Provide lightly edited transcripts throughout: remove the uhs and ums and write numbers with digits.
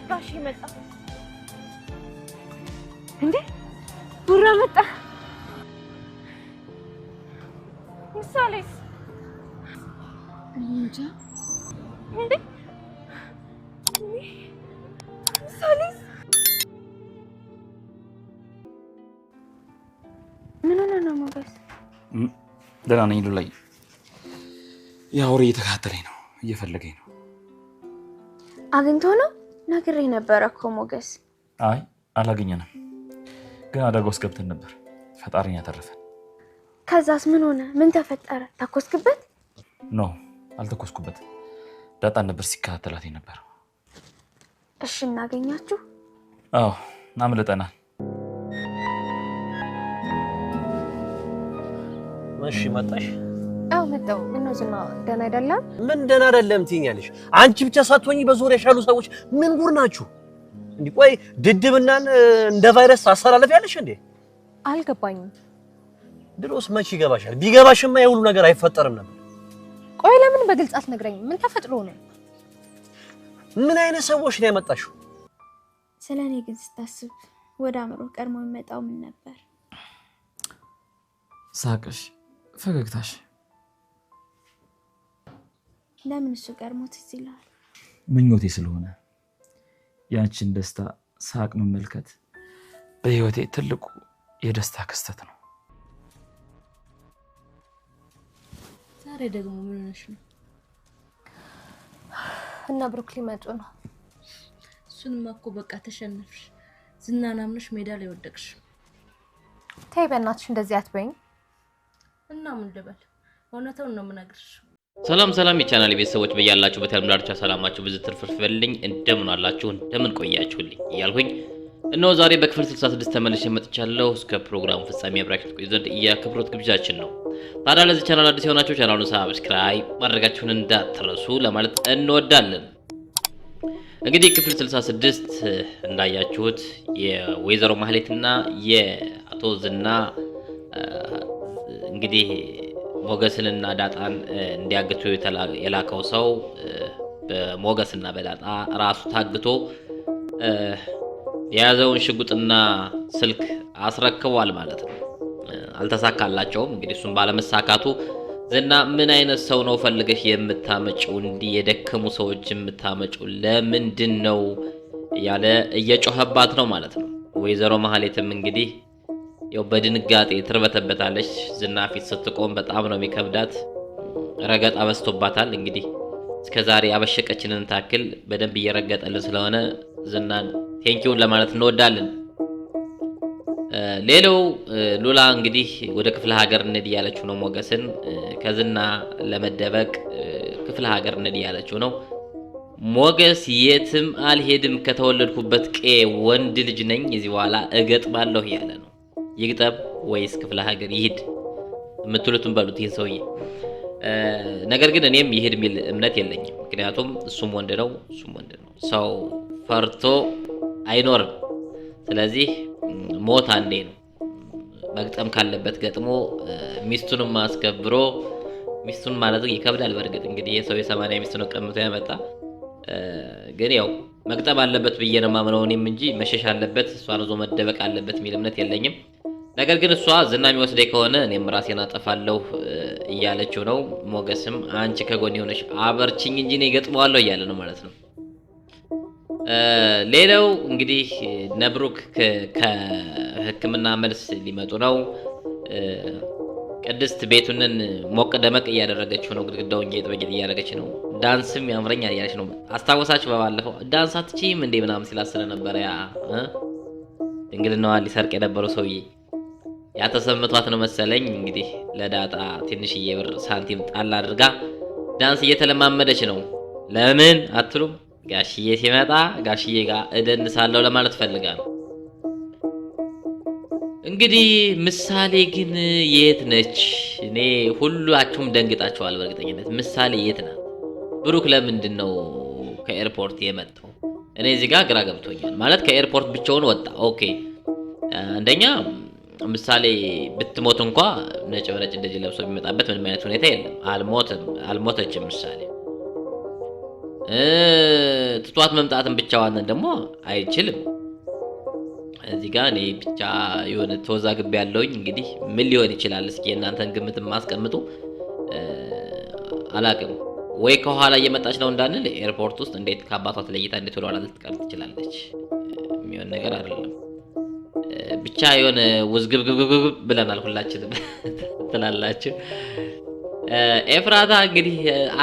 ጋሽ መጣ እንዴ? ቡራ መጣ። ምሳሌስ እንጃ እንዴ? ምሳሌስ ምን ሆነ ነው ሞገስ? ደህና ነኝ ሉላይ። ያውሬ እየተከታተለኝ ነው፣ እየፈለገኝ ነው። አግኝቶ ነው? ነግሬህ ነበር እኮ ሞገስ። አይ አላገኘንም፣ ግን አደጋ ውስጥ ገብተን ነበር። ፈጣሪን ያተረፈን። ከዛስ ምን ሆነ? ምን ተፈጠረ? ተኮስክበት? ኖ አልተኮስኩበትም። ዳጣን ነበር ሲከታተላት ነበር። እሺ እናገኛችሁ? አዎ አምልጠናል። እሺ መጣሽ? አዎ መጣሁ። ምነው ዝና ደህና አይደለም? ምን ደህና አይደለም ትይኛለሽ? አንቺ ብቻ ሳትሆኚ በዙሪያሽ ያሉ ሰዎች ምን ጉር ናችሁ? እንዴ ቆይ ድድብናን እንደ ቫይረስ ታስተላልፊያለሽ እንዴ? አልገባኝም። ድሮስ መች ይገባሻል? ቢገባሽማ የሁሉ ነገር አይፈጠርም ነበር። ቆይ ለምን በግልጽ አትነግረኝም? ምን ተፈጥሮ ነው? ምን አይነት ሰዎች ነው ያመጣሽው? ስለኔ ግን ስታስብ ወደ አእምሮ ቀድሞ የሚመጣው ምን ነበር? ሳቅሽ፣ ፈገግታሽ። ለምን እሱ ቀድሞ ትዝ ይላል? ምኞቴ ስለሆነ ያንቺን ደስታ ሳቅ መመልከት በህይወቴ ትልቁ የደስታ ክስተት ነው። ዛሬ ደግሞ ምን ሆነሽ ነው? እና ብሩክ ሊመጡ ነው። እሱንማ እኮ በቃ ተሸነፍሽ። ዝናን አምነሽ ሜዳ ላይ ወደቅሽ። ተይ በእናትሽ እንደዚህ አትበይኝ። እና ምን ልበል? እውነታውን ነው የምነግርሽ። ሰላም የቻናል ቤተሰቦች በያላችሁበት ዓለም ዳርቻ ሰላማችሁ ብዙ ትርፍርፍ ይበልልኝ። እንደምን አላችሁ? እንደምን ቆያችሁልኝ እያልኩኝ እነሆ ዛሬ በክፍል 66 ተመልሼ መጥቻለሁ። እስከ ፕሮግራሙ ፍጻሜ አብራችሁ ትቆዩ ዘንድ የአክብሮት ግብዣችን ነው። ታዲያ ለዚህ ቻናል አዲስ የሆናችሁ ቻናሉን ሰብስክራይብ ማድረጋችሁን እንዳትረሱ ለማለት እንወዳለን። እንግዲህ ክፍል 66 እንዳያችሁት የወይዘሮ ማህሌትና የአቶ ዝና እንግዲህ ሞገስንና ዳጣን እንዲያግቱ የላከው ሰው በሞገስና በዳጣ ራሱ ታግቶ የያዘውን ሽጉጥና ስልክ አስረክቧል ማለት ነው። አልተሳካላቸውም። እንግዲህ እሱም ባለመሳካቱ ዝና ምን አይነት ሰው ነው ፈልገሽ የምታመጪው? እንዲህ የደከሙ ሰዎች የምታመጪው ለምንድን ነው እያለ እየጮኸባት ነው ማለት ነው። ወይዘሮ ማህሌትም እንግዲህ ያው በድንጋጤ ትርበተበታለች። ዝና ፊት ስትቆም በጣም ነው የሚከብዳት። ረገጣ በዝቶባታል። እንግዲህ እስከዛሬ ያበሸቀችንን ታክል በደንብ እየረገጠልን ስለሆነ ዝናን ቴንኪውን ለማለት እንወዳለን። ሌላው ሉላ እንግዲህ ወደ ክፍለ ሀገር እንሂድ ያለችው ነው። ሞገስን ከዝና ለመደበቅ ክፍለ ሀገር እንሂድ ያለችው ነው። ሞገስ የትም አልሄድም፣ ከተወለድኩበት ቄ ወንድ ልጅ ነኝ፣ እዚህ በኋላ እገጥማለሁ ያለ ነው። ይግጠም ወይስ ክፍለ ሀገር ይሄድ የምትሉትን በሉት ይሄን ሰውዬ። ነገር ግን እኔም ይሄድ የሚል እምነት የለኝም። ምክንያቱም እሱም ወንድ ነው፣ እሱም ወንድ ነው። ሰው ፈርቶ አይኖርም። ስለዚህ ሞት አንዴ ነው። መግጠም ካለበት ገጥሞ ሚስቱንም አስከብሮ ሚስቱን ማለት ይከብዳል። በርግጥ እንግዲህ የሰው የ80 ሚስቱን ቀምቶ ያመጣ ግን ያው መግጠም አለበት ብዬ ነው ማምነው እኔም እንጂ መሸሽ አለበት እሷን ዞ መደበቅ አለበት የሚል እምነት የለኝም። ነገር ግን እሷ ዝና የሚወስደኝ ከሆነ እኔም ራሴን አጠፋለሁ እያለችው ነው። ሞገስም አንቺ ከጎን ሆነሽ አበርቺኝ እንጂ እኔ ገጥመዋለሁ እያለ ነው ማለት ነው። ሌላው እንግዲህ ነብሩክ ከሕክምና መልስ ሊመጡ ነው። ቅድስት ቤቱንን ሞቅ ደመቅ እያደረገችው ነው። ግድግዳውን ጌጥ በጌጥ እያደረገች ነው። ዳንስም ያምረኛል እያለች ነው። አስታወሳችሁ በባለፈው ዳንስ አትችይም እንዴ ምናምን ሲላት ስለነበረ ያ ድንግልናዋ ሊሰርቅ የነበረው ሰውዬ ያተሰምቷት ነው መሰለኝ። እንግዲህ ለዳጣ ትንሽዬ ብር ሳንቲም ጣል አድርጋ ዳንስ እየተለማመደች ነው። ለምን አትሉም? ጋሽዬ ሲመጣ ጋሽዬ ጋር እደንሳለሁ ለማለት ፈልጋ ነው። እንግዲህ ምሳሌ ግን የት ነች? እኔ ሁላችሁም ደንግጣችኋል በእርግጠኝነት። ምሳሌ የት ናት? ብሩክ ለምንድን ነው ከኤርፖርት የመጣው? እኔ እዚህ ጋር ግራ ገብቶኛል። ማለት ከኤርፖርት ብቻውን ወጣ። ኦኬ አንደኛ ምሳሌ ብትሞት እንኳ ነጭ በነጭ እንደዚህ ለብሶ የሚመጣበት ምንም አይነት ሁኔታ የለም። አልሞተችም ምሳሌ። ትቷት መምጣትን ብቻዋን ደግሞ አይችልም። እዚህ ጋር እኔ ብቻ የሆነ ተወዛግቤ ያለውኝ እንግዲህ ምን ሊሆን ይችላል? እስኪ እናንተን ግምት ማስቀምጡ። አላቅም ወይ ከኋላ እየመጣች ነው እንዳንል ኤርፖርት ውስጥ እንዴት ከአባቷ ተለይታ እንዴት ወደ ኋላ ልትቀር ትችላለች? የሚሆን ነገር አይደለም። ብቻ የሆነ ውዝግብግብግብ ብለናል ሁላችንም ትላላችሁ። ኤፍራታ እንግዲህ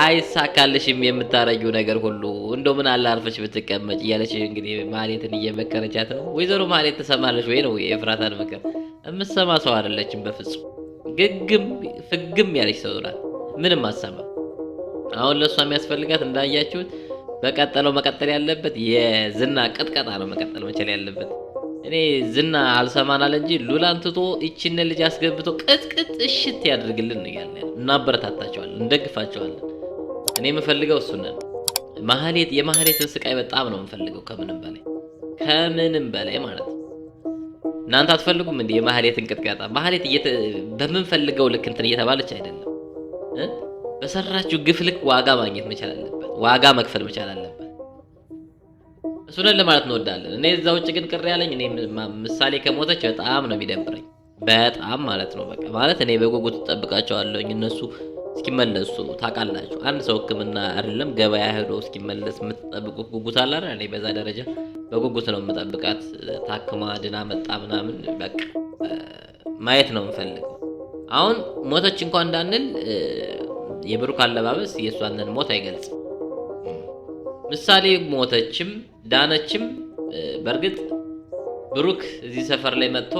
አይሳካልሽም የምታረጊው ነገር ሁሉ እንደው ምን አለ አርፈሽ ብትቀመጭ እያለች እንግዲህ ማህሌትን እየመከረቻት ነው። ወይዘሮ ማህሌት ትሰማለች ወይ ነው የኤፍራታን ምክር? የምትሰማ ሰው አይደለችም በፍጹም። ፍግም ያለች ሰው ናት። ምንም አሰማ። አሁን ለእሷ የሚያስፈልጋት እንዳያችሁት በቀጠለው መቀጠል ያለበት የዝና ቅጥቀጣ ነው መቀጠል መቻል ያለበት። እኔ ዝና አልሰማናል እንጂ ሉላን ትቶ እቺን ልጅ አስገብቶ ቅጥቅጥ እሽት ያድርግልን ነው ያለ። እናበረታታቸዋለን፣ እንደግፋቸዋለን። እኔ የምፈልገው እሱን ነው። የማህሌትን ስቃይ በጣም ነው የምፈልገው ከምንም በላይ ማለት ነው። እናንተ አትፈልጉም እንዴ የማህሌትን ቅጥቀጣ? ማህሌት በምንፈልገው ልክ እንትን እየተባለች አይደለም። በሰራችሁ ግፍ ልክ ዋጋ ማግኘት መቻል አለበት። ዋጋ መክፈል መቻል አለበት። እሱን ለማለት እንወዳለን። እኔ እዛ ውጭ ግን ቅር ያለኝ እኔ ምሳሌ ከሞተች በጣም ነው የሚደብረኝ። በጣም ማለት ነው በቃ ማለት እኔ በጉጉት ተጠብቃቸዋለሁኝ እነሱ እስኪመለሱ። ታውቃላችሁ አንድ ሰው ሕክምና አይደለም ገበያ ሄዶ እስኪመለስ የምትጠብቁት ጉጉት አለ አይደል? እኔ በዛ ደረጃ በጉጉት ነው የምጠብቃት። ታክማ ድና መጣ ምናምን በቃ ማየት ነው የምፈልገው። አሁን ሞተች እንኳን እንዳንል የብሩክ አለባበስ የእሷንን ሞት አይገልጽም። ምሳሌ ሞተችም ዳነችም በእርግጥ ብሩክ እዚህ ሰፈር ላይ መጥቶ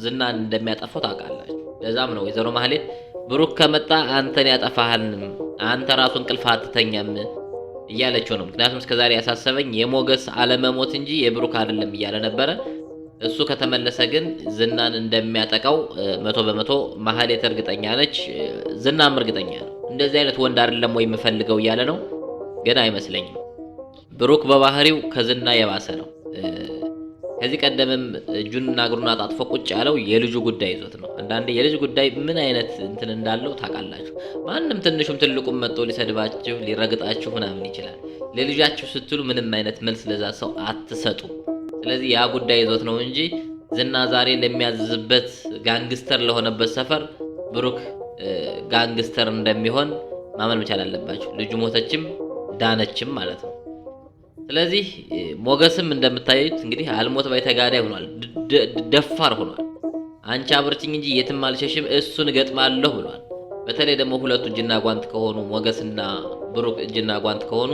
ዝናን እንደሚያጠፋው ታውቃላችሁ። ለዛም ነው ወይዘሮ ማህሌት ብሩክ ከመጣ አንተን ያጠፋሃልም አንተ ራሱ እንቅልፍ አትተኛም እያለችው ነው። ምክንያቱም እስከዛሬ ያሳሰበኝ የሞገስ አለመሞት እንጂ የብሩክ አይደለም እያለ ነበረ። እሱ ከተመለሰ ግን ዝናን እንደሚያጠቃው 100% ማህሌት እርግጠኛ ነች። ዝናም እርግጠኛ ነው። እንደዚህ አይነት ወንድ አይደለም ወይ የምፈልገው እያለ ነው። ግን አይመስለኝም። ብሩክ በባህሪው ከዝና የባሰ ነው። ከዚህ ቀደምም እጁንና እግሩን አጣጥፎ ቁጭ ያለው የልጁ ጉዳይ ይዞት ነው። አንዳንዴ የልጅ ጉዳይ ምን አይነት እንትን እንዳለው ታውቃላችሁ። ማንም ትንሹም ትልቁም መጥቶ ሊሰድባችሁ ሊረግጣችሁ ምናምን ይችላል። ለልጃችሁ ስትሉ ምንም አይነት መልስ ለዛ ሰው አትሰጡ። ስለዚህ ያ ጉዳይ ይዞት ነው እንጂ ዝና ዛሬ ለሚያዝበት ጋንግስተር ለሆነበት ሰፈር ብሩክ ጋንግስተር እንደሚሆን ማመን መቻል አለባችሁ። ልጁ ሞተችም ዳነችም ማለት ነው። ስለዚህ ሞገስም እንደምታዩት እንግዲህ አልሞት ባይ ተጋዳይ ሆኗል። ደፋር ሆኗል። አንቺ አብርችኝ እንጂ የትም አልሸሽም እሱን እገጥማለሁ ብሏል። በተለይ ደግሞ ሁለቱ እጅና ጓንት ከሆኑ ሞገስና ብሩክ እጅና ጓንት ከሆኑ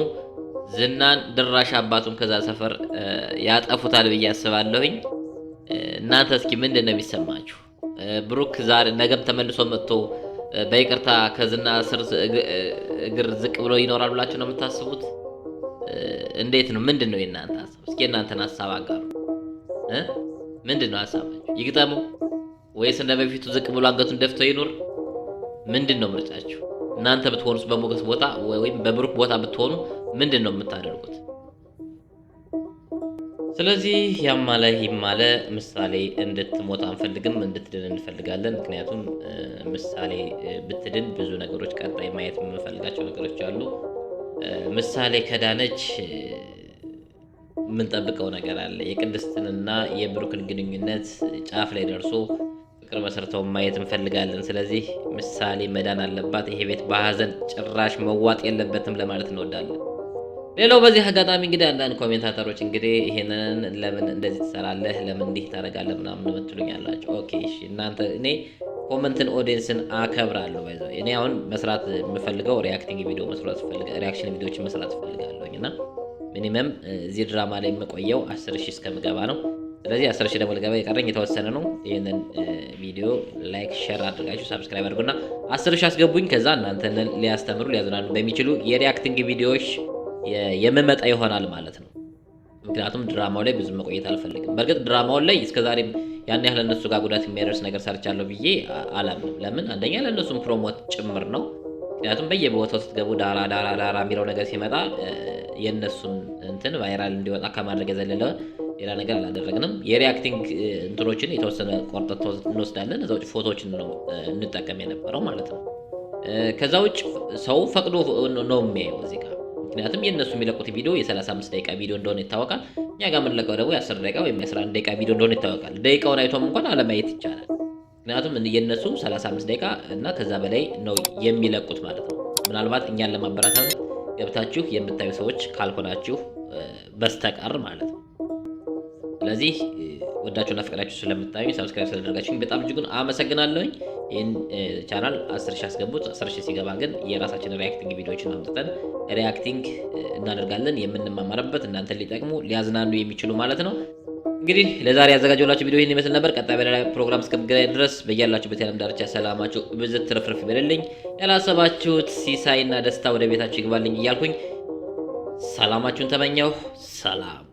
ዝናን ድራሽ አባቱን ከዛ ሰፈር ያጠፉታል ብዬ አስባለሁኝ። እናንተ እስኪ ምንድን ነው የሚሰማችሁ? ብሩክ ዛሬ ነገም ተመልሶ መጥቶ በይቅርታ ከዝና ስር እግር ዝቅ ብሎ ይኖራል ብላችሁ ነው የምታስቡት? እንዴት ነው? ምንድን ነው የእናንተ ሀሳብ? እስኪ እናንተን ሀሳብ አጋሩ። ምንድን ነው ሀሳባችሁ? ይግጠመው ወይስ እንደ በፊቱ ዝቅ ብሎ አንገቱን ደፍቶ ይኖር? ምንድን ነው ምርጫችሁ? እናንተ ብትሆኑስ በሞገስ ቦታ ወይም በብሩክ ቦታ ብትሆኑ ምንድን ነው የምታደርጉት? ስለዚህ ያማለ ይማለ ምሳሌ እንድትሞት አንፈልግም፣ እንድትድን እንፈልጋለን። ምክንያቱም ምሳሌ ብትድን ብዙ ነገሮች ቀጣይ ማየት የምንፈልጋቸው ነገሮች አሉ። ምሳሌ ከዳነች የምንጠብቀው ነገር አለ። የቅድስትንና የብሩክን ግንኙነት ጫፍ ላይ ደርሶ ፍቅር መሰርተው ማየት እንፈልጋለን። ስለዚህ ምሳሌ መዳን አለባት። ይሄ ቤት በሀዘን ጭራሽ መዋጥ የለበትም ለማለት እንወዳለን። ሌላው በዚህ አጋጣሚ እንግዲህ አንዳንድ ኮሜንታተሮች እንግዲህ ይሄንን ለምን እንደዚህ ትሰራለህ፣ ለምን እንዲህ ታደርጋለህ ምናምን የምትሉኛላችሁ። ኦኬ እሺ፣ እናንተ እኔ ኮመንትን ኦዲየንስን አከብራለሁ። ባይዘው እኔ አሁን መስራት የምፈልገው ሪአክቲንግ ቪዲዮ መስራት ፈልጋለሁ፣ ሪአክሽን ቪዲዮዎችን መስራት ፈልጋለሁና ሚኒመም እዚህ ድራማ ላይ የምቆየው 10000 እስከምገባ ነው። ስለዚህ 10000 ደግሞ ልገባ የቀረኝ የተወሰነ ነው። ይሄንን ቪዲዮ ላይክ ሼር አድርጋችሁ ሰብስክራይብ አድርጉና 10000 አስገቡኝ። ከዛ እናንተን ሊያስተምሩ ሊያዝናኑ በሚችሉ የሪአክቲንግ ቪዲዮዎች የመመጣ ይሆናል ማለት ነው። ምክንያቱም ድራማው ላይ ብዙ መቆየት አልፈልግም። በእርግጥ ድራማው ላይ እስከዛሬም ያን ያህል እነሱ ጋር ጉዳት የሚያደርስ ነገር ሰርቻለሁ ብዬ አላምንም። ለምን? አንደኛ ለእነሱም ፕሮሞት ጭምር ነው። ምክንያቱም በየቦታው ስትገቡ ዳራ የሚለው ነገር ሲመጣ የእነሱን እንትን ቫይራል እንዲወጣ ከማድረግ የዘለለ ሌላ ነገር አላደረግንም። የሪአክቲንግ እንትኖችን የተወሰነ ቆርጠት እንወስዳለን። እዛ ውጭ ፎቶዎችን ነው እንጠቀም የነበረው ማለት ነው። ከዛ ውጭ ሰው ፈቅዶ ነው የሚያየው እዚህ ጋር። ምክንያቱም የእነሱ የሚለቁት ቪዲዮ የ35 ደቂቃ ቪዲዮ እንደሆነ ይታወቃል። እኛ ጋር የምንለቀው ደግሞ የ10 ደቂቃ ወይም የ11 ደቂቃ ቪዲዮ እንደሆነ ይታወቃል። ደቂቃውን አይቶም እንኳን አለማየት ይቻላል። ምክንያቱም የእነሱ 35 ደቂቃ እና ከዛ በላይ ነው የሚለቁት ማለት ነው። ምናልባት እኛን ለማበረታታት ገብታችሁ የምታዩ ሰዎች ካልሆናችሁ በስተቀር ማለት ነው። ስለዚህ ወዳችሁና ፈቅዳችሁ ስለምታዩ ሰብስክራይብ ስለደረጋችሁኝ በጣም እጅጉን አመሰግናለሁኝ። ይህን ቻናል 10,000 አስገቡት። 10,000 ሲገባ ግን የራሳችን ሪአክቲንግ ቪዲዮዎችን አምጥተን ሪአክቲንግ እናደርጋለን። የምንማማርበት እናንተን ሊጠቅሙ ሊያዝናኑ የሚችሉ ማለት ነው። እንግዲህ ለዛሬ ያዘጋጀሁላችሁ ቪዲዮ ይህን ይመስል ነበር። ቀጣይ በሌላ ፕሮግራም እስከምንገናኝ ድረስ በያላችሁበት የዓለም ዳርቻ ሰላማችሁ ብዝት ትርፍርፍ ይበልልኝ። ያላሰባችሁት ሲሳይና ደስታ ወደ ቤታችሁ ይግባልኝ እያልኩኝ ሰላማችሁን ተመኘሁ። ሰላም